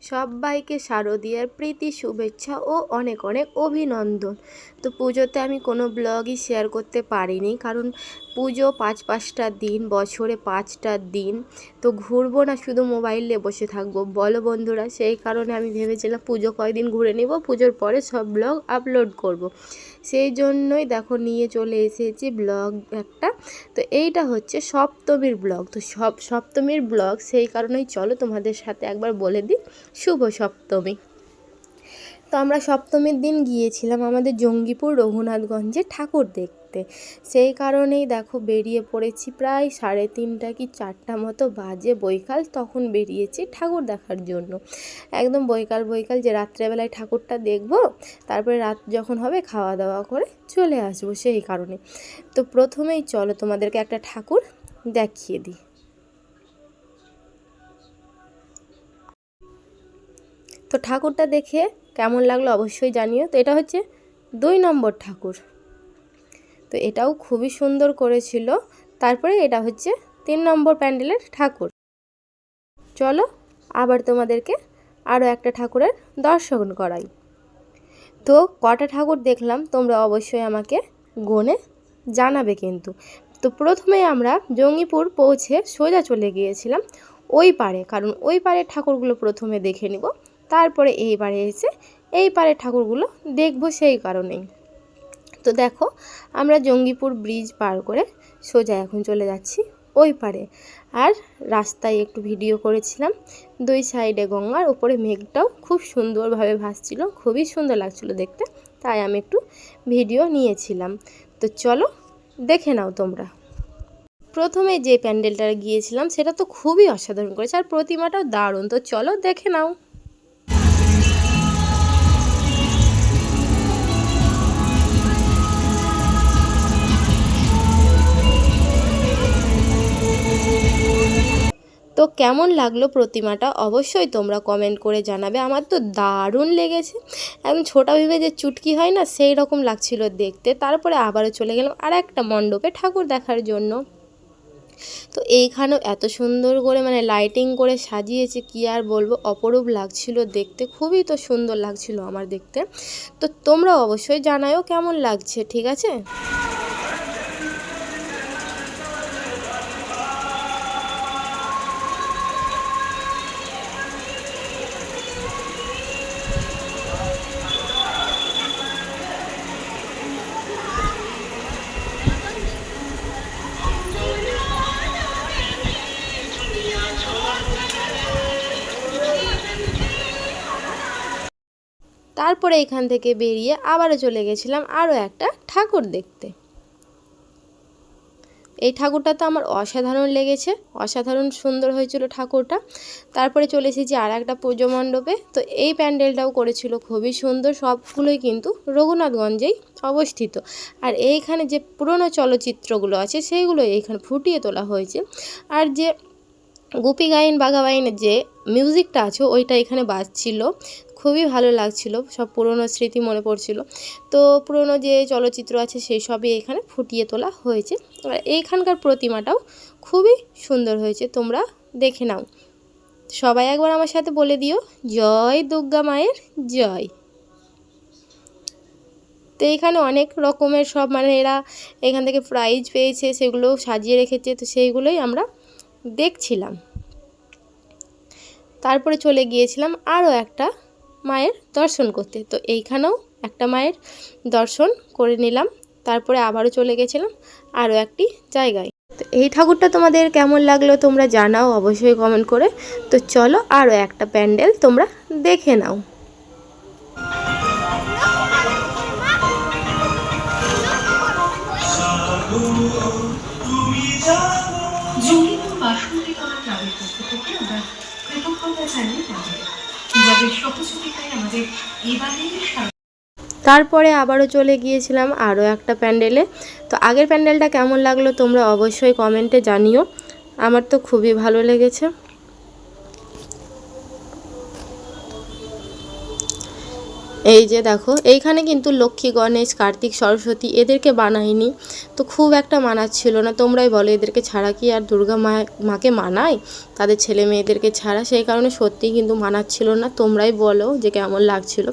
সবাইকে শারদীয়ার প্রীতি শুভেচ্ছা ও অনেক অনেক অভিনন্দন। তো পুজোতে আমি কোনো ব্লগই শেয়ার করতে পারিনি, কারণ পুজো পাঁচটা দিন, বছরে 5টা দিন। তো ঘুরবো না শুধু মোবাইল নিয়ে বসে থাকবো, বলো বন্ধুরা? সেই কারণে আমি ভেবেছিলাম পুজো কয়দিন ঘুরে নিব, পুজোর পরে সব ব্লগ আপলোড করব। সেই জন্যই দেখো নিয়ে চলে এসেছি ব্লগ একটা। তো এইটা হচ্ছে সপ্তমীর ব্লগ। তো সপ্তমীর ব্লগ, সেই কারণেই চলো তোমাদের সাথে একবার বলে দিই শুভ সপ্তমী। তো আমরা সপ্তমীর দিন গিয়েছিলাম আমাদের জঙ্গিপুর রঘুনাথগঞ্জে ঠাকুর দেখতে। সেই কারণেই দেখো বেরিয়ে পড়েছি, প্রায় 3:30 কি 4টা মতো বাজে বৈকাল, তখন বেরিয়েছি ঠাকুর দেখার জন্য। একদম বৈকাল যে রাত্রেবেলায় ঠাকুরটা দেখবো, তারপরে রাত যখন হবে খাওয়া দাওয়া করে চলে আসবো, সেই কারণে। তো প্রথমেই চলো তোমাদেরকে একটা ঠাকুর দেখিয়ে দিই। তো ঠাকুরটা দেখে কেমন লাগলো অবশ্যই জানিও। তো এটা হচ্ছে 2 নম্বর ঠাকুর। তো এটাও খুবই সুন্দর করেছিল। তারপরে এটা হচ্ছে 3 নম্বর প্যান্ডেলের ঠাকুর। চলো আবার তোমাদেরকে আরও একটা ঠাকুরের দর্শন করাই। তো কটা ঠাকুর দেখলাম তোমরা অবশ্যই আমাকে গুনে জানাবে কিন্তু। তো প্রথমে আমরা জঙ্গিপুর পৌঁছে সোজা চলে গিয়েছিলাম ওই পারে, কারণ ওই পারের ঠাকুরগুলো প্রথমে দেখে নিব, তারপরে এই পারে এসে এই পারের ঠাকুরগুলো দেখবো, সেই কারণেই। তো দেখো আমরা জঙ্গিপুর ব্রিজ পার করে সোজা এখন চলে যাচ্ছি ওই পারে। আর রাস্তায় একটু ভিডিও করেছিলাম, 2 সাইডে গঙ্গার উপরে মেঘটাও খুব সুন্দরভাবে ভাসছিল, খুবই সুন্দর লাগছিল দেখতে, তাই আমি একটু ভিডিও নিয়েছিলাম। তো চলো দেখে নাও তোমরা। প্রথমে যে প্যান্ডেলটা গিয়েছিলাম সেটা তো খুবই অসাধারণ করেছে, আর প্রতিমাটাও দারুণ। তো চলো দেখে নাও। তো কেমন লাগলো প্রতিমাটা অবশ্যই তোমরা কমেন্ট করে জানাবে। আমার তো দারুণ লেগেছে, একদম ছোটা ভেবে যে চুটকি হয় না, সেই রকম লাগছিল দেখতে। তারপরে আবারও চলে গেলাম আর একটা মণ্ডপে ঠাকুর দেখার জন্য। তো এইখানেও এত সুন্দর করে লাইটিং করে সাজিয়েছে, কি আর বলবো, অপরূপ লাগছিল দেখতে, খুবই তো সুন্দর লাগছিল আমার দেখতে। তো তোমরা অবশ্যই জানাও কেমন লাগছে, ঠিক আছে? তারপরে এখান থেকে বেরিয়ে আবারও চলে গেছিলাম আরও একটা ঠাকুর দেখতে। এই ঠাকুরটা তো আমার অসাধারণ লেগেছে, অসাধারণ সুন্দর হয়েছিল ঠাকুরটা। তারপরে চলে এসেছি আর একটা পুজো মণ্ডপে। তো এই প্যান্ডেলটাও করেছিল খুবই সুন্দর, সবগুলোই কিন্তু রঘুনাথগঞ্জেই অবস্থিত। আর এইখানে যে পুরনো চলচ্চিত্রগুলো আছে সেইগুলো এইখানে ফুটিয়ে তোলা হয়েছে। আর যে গুপি গাইন বাঘা বাইনের যে মিউজিকটা আছে ওইটা এখানে বাজছিল, খুবই ভালো লাগছিল, সব পুরনো স্মৃতি মনে পড়ছিল। তো পুরনো যে চলচ্চিত্র আছে সেই সবই এখানে ফুটিয়ে তোলা হয়েছে। আর এইখানকার প্রতিমাটাও খুবই সুন্দর হয়েছে, তোমরা দেখে নাও। সবাই একবার আমার সাথে বলে দিও, জয় দুর্গা মায়ের জয়। তো এইখানে অনেক রকমের সব এরা এখান থেকে প্রাইজ পেয়েছে, সেগুলো সাজিয়ে রেখেছে, তো সেইগুলোই আমরা দেখছিলাম। তারপরে চলে গিয়েছিলাম আরও একটা মায়ের দর্শন করতে। তো এইখানেও একটা মায়ের দর্শন করে নিলাম, তারপরে আবারও চলে গেছিলাম আরও একটি জায়গায়। তো এই ঠাকুরটা তোমাদের কেমন লাগলো তোমরা জানাও অবশ্যই কমেন্ট করে। তো চলো আরও একটা প্যান্ডেল তোমরা দেখে নাও। তারপরে আবারও চলে গিয়েছিলাম আরও একটা প্যান্ডেলে। তো আগের প্যান্ডেলটা কেমন লাগলো তোমরা অবশ্যই কমেন্টে জানিও, আমার তো খুবই ভালো লেগেছে। এই যে দেখো এইখানে কিন্তু লক্ষ্মী, গণেশ, কার্তিক, সরস্বতী এদেরকে বানাইনি, তো খুব একটা মানাচ্ছিল না। তোমরাই বলো এদেরকে ছাড়া কি আর দুর্গা মাকে মানায়, তাদের ছেলে মেয়েদেরকে ছাড়া? সেই কারণে সত্যিই কিন্তু মানাচ্ছিল না। তোমরাই বলো যে কেমন লাগছিল।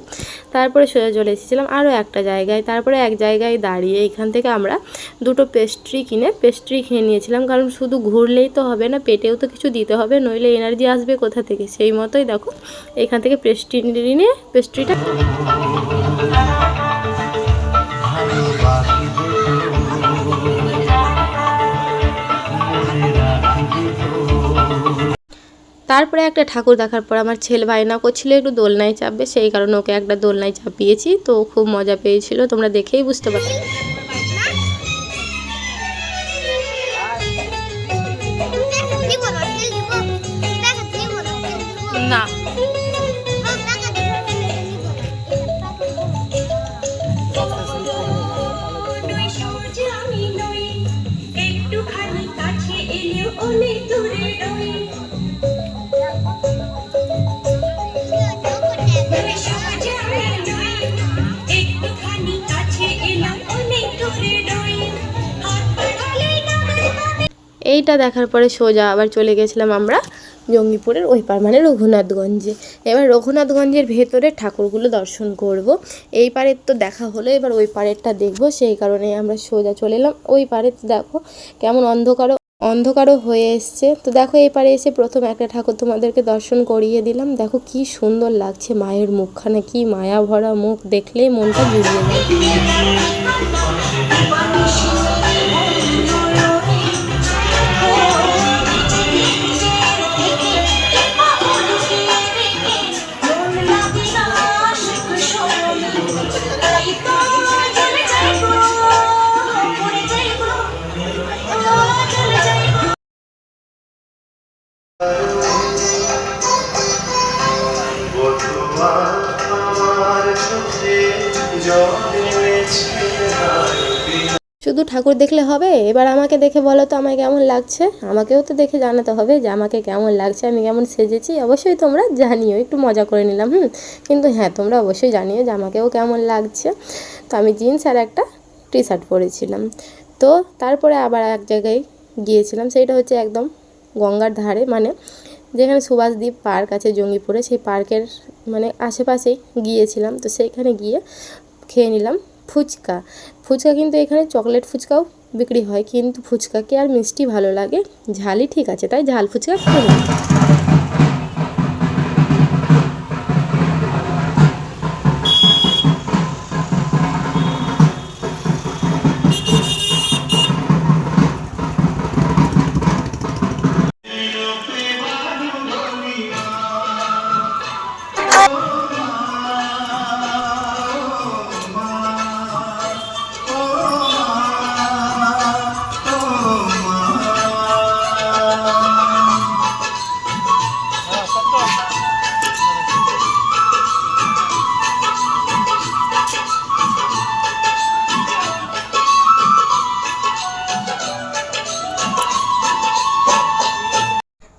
তারপরে সোজা চলে এসেছিলাম আরও একটা জায়গায়। তারপরে এক জায়গায় দাঁড়িয়ে এখান থেকে আমরা দুটো পেস্ট্রি কিনে পেস্ট্রি খেয়ে নিয়েছিলাম, কারণ শুধু ঘুরলেই তো হবে না, পেটেও তো কিছু দিতে হবে, নইলে এনার্জি আসবে কোথা থেকে। সেই মতোই দেখো এখান থেকে পেস্ট্রি নিয়ে পেস্ট্রিটা তারপরে একটা ঠাকুর দেখার পর আমার ছেলে বায়না করছিল একটু দোলনায় চাপবে, সেই কারণে ওকে একটা দোলনায় চাপিয়েছি। তো খুব মজা পেয়েছিল, তোমরা দেখেই বুঝতে পারছো। না এইটা দেখার পরে সোজা আবার চলে গেছিলাম আমরা জঙ্গিপুরের ওই পার মানে রঘুনাথগঞ্জে। এবার রঘুনাথগঞ্জের ভেতরে ঠাকুরগুলো দর্শন করব। এই পারের তো দেখা হলো, এবার ওই পারেরটা দেখব, সেই কারণে আমরা সোজা চলে এলাম ওই পারে। দেখো কেমন অন্ধকারও হয়ে এসছে। তো দেখো এই পারে এসে প্রথম একটা ঠাকুর তোমাদেরকে দর্শন করিয়ে দিলাম। দেখো কি সুন্দর লাগছে মায়ের মুখখানা, কি মায়া ভরা মুখ, দেখলেই মনটা জুড়িয়ে যায়। শুধু ঠাকুর দেখলে হবে? এবার আমাকে দেখে বলো তো আমায় কেমন লাগছে। আমাকেও তো দেখে জানাতে হবে যে আমাকে কেমন লাগছে, আমি কেমন সেজেছি। অবশ্যই তোমরা জানিও, একটু মজা করে নিলাম কিন্তু হ্যাঁ তোমরা অবশ্যই জানিও যে আমাকেও কেমন লাগছে। তো আমি জিন্স আর একটা টি শার্ট পরেছিলাম। তো তারপরে আবার এক জায়গায় গিয়েছিলাম, সেইটা হচ্ছে একদম গঙ্গার ধারে, মানে যেখানে সুভাষদ্বীপ পার্ক আছে জঙ্গিপুরে, সেই পার্কের মানে আশেপাশেই গিয়েছিলাম। তো সেইখানে গিয়ে খেয়ে নিলাম ফুচকা। কিন্তু এখানে চকলেট ফুচকাও বিক্রি হয়, কিন্তু ফুচকাকে আর মিষ্টি ভালো লাগে, ঝালই ঠিক আছে, তাই ঝাল ফুচকা খেলাম।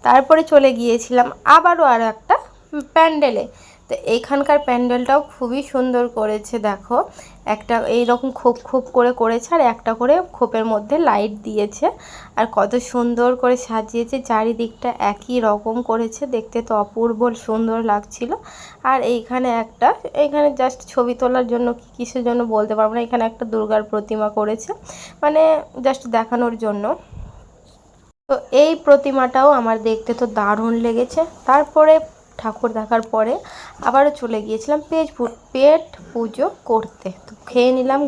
তারপরে চলে গিয়েছিলাম আবারও আর একটা প্যান্ডেলে। তো এইখানকার প্যান্ডেলটাও খুবই সুন্দর করেছে। দেখো একটা এইরকম খোপ খোপ করে করেছে, আর একটা করে খোপের মধ্যে লাইট দিয়েছে, আর কত সুন্দর করে সাজিয়েছে, চারিদিকটা একই রকম করেছে, দেখতে তো অপূর্ব সুন্দর লাগছিল। আর এইখানে জাস্ট ছবি তোলার জন্য কি কিসের জন্য বলতে পারবো না, এখানে একটা দুর্গার প্রতিমা করেছে, মানে জাস্ট দেখানোর জন্য। তো এই প্রতিমাটাও আমার দেখতে তো দারুণ লেগেছে। তারপরে ঠাকুর দেখার পরে আবারও চলে গিয়েছিলাম পেট পুজো করতে। তো খেয়ে নিলাম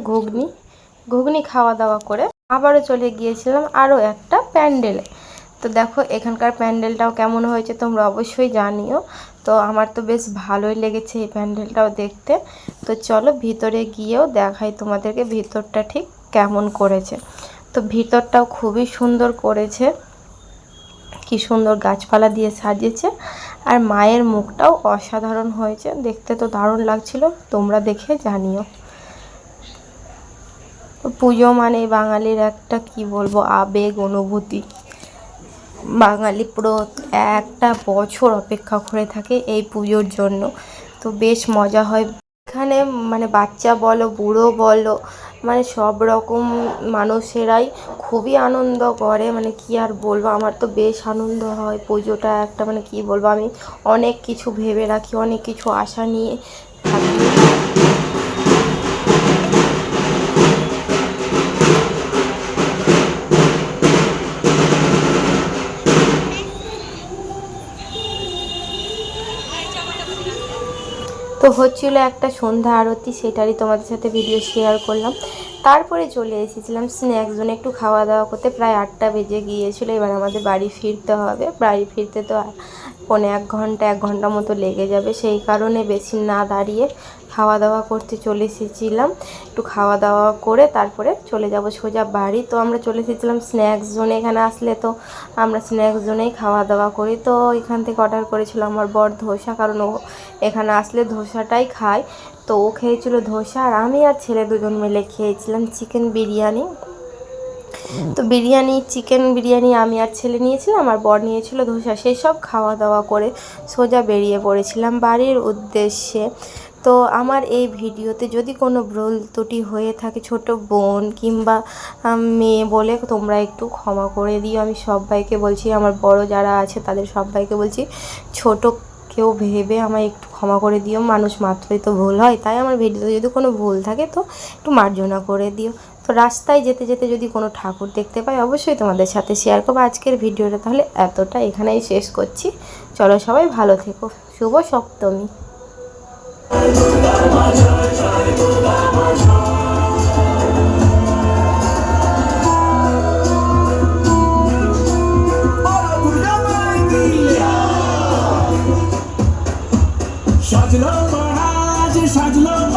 ঘুগনি খাওয়া দাওয়া করে আবারও চলে গিয়েছিলাম আরও একটা প্যান্ডেলে। তো দেখো এখানকার প্যান্ডেলটাও কেমন হয়েছে তোমরা অবশ্যই জানিও। তো আমার তো বেশ ভালোই লেগেছে এই প্যান্ডেলটাও দেখতে। তো চলো ভিতরে গিয়েও দেখাই তোমাদেরকে ভিতরটা ঠিক কেমন করেছে। তো ভিতরটাও খুবই সুন্দর করেছে, কি সুন্দর গাছপালা দিয়ে সাজিয়েছে, আর মায়ের মুখটাও অসাধারণ হয়েছে, দেখতে তো দারুণ লাগছিল, তোমরা দেখে জানিও। পুজো মানে বাঙালির একটা কি বলবো আবেগ অনুভূতি, বাঙালি পুরো একটা বছর অপেক্ষা করে থাকে এই পুজোর জন্য। তো বেশ মজা হয়। এখানে মানে বাচ্চা বলো বুড়ো বলো মানে সব রকম মানুষেরাই খুবই আনন্দ করে, মানে কি আর বলবো, আমার তো বেশ আনন্দ হয়। পুজোটা একটা মানে কি বলবো, আমি অনেক কিছু ভেবে রাখি, অনেক কিছু আশা নিয়ে থাকি। তো হচ্ছিলো একটা সন্ধ্যা আরতি, সেটারই তোমাদের সাথে ভিডিও শেয়ার করলাম। তারপরে চলে এসেছিলাম স্ন্যাক্স জোনে একটু খাওয়া দাওয়া করতে। প্রায় 8টা বেজে গিয়েছিলো, এবার আমাদের বাড়ি ফিরতে হবে। বাড়ি ফিরতে তো পৌনে 1 ঘন্টা মতো লেগে যাবে, সেই কারণে বেশি না দাঁড়িয়ে খাওয়া দাওয়া করতে চলে এসেছিলাম। একটু খাওয়া দাওয়া করে তারপরে চলে যাব সোজা বাড়ি। তো আমরা চলে এসেছিলাম স্ন্যাক্স জোনে। এখানে আসলে তো আমরা স্ন্যাক্স জোনেই খাওয়া দাওয়া করি। তো এখান থেকে অর্ডার করেছিল আমার বর ধোসা, কারণ ও এখানে আসলে ধোসাটাই খায়। তো ও খেয়েছিল ধোসা, আর আমি আর ছেলে দুজন মিলে খেয়েছিলাম চিকেন বিরিয়ানি। তো চিকেন বিরিয়ানি আমি আর ছেলে নিয়েছিলাম, আর বর নিয়েছিল ধোসা। সেই সব খাওয়া দাওয়া করে সোজা বেরিয়ে পড়েছিলাম বাড়ির উদ্দেশ্যে। তো আমার এই ভিডিওতে যদি কোনো ভুল ত্রুটি হয়ে থাকে ছোট বোন কিংবা মেয়ে বলে তোমরা একটু ক্ষমা করে দিও। আমি সবাইকে বলছি, আমার বড় যারা আছে তাদের সবাইকে বলছি, ছোট কেউ ভেবে আমায় একটু ক্ষমা করে দিও। মানুষ মাত্রই তো ভুল হয়, তাই আমার ভিডিওতে যদি কোনো ভুল থাকে তো একটু মার্জনা করে দিও। তো রাস্তায় যেতে যেতে যদি কোনো ঠাকুর দেখতে পাই অবশ্যই তোমাদের সাথে শেয়ার করবো। আজকের ভিডিওটা তাহলে এতটা, এখানেই শেষ করছি। চলো সবাই ভালো থেকো, শুভ সপ্তমী। সাজলো মহারাজ সাজলো।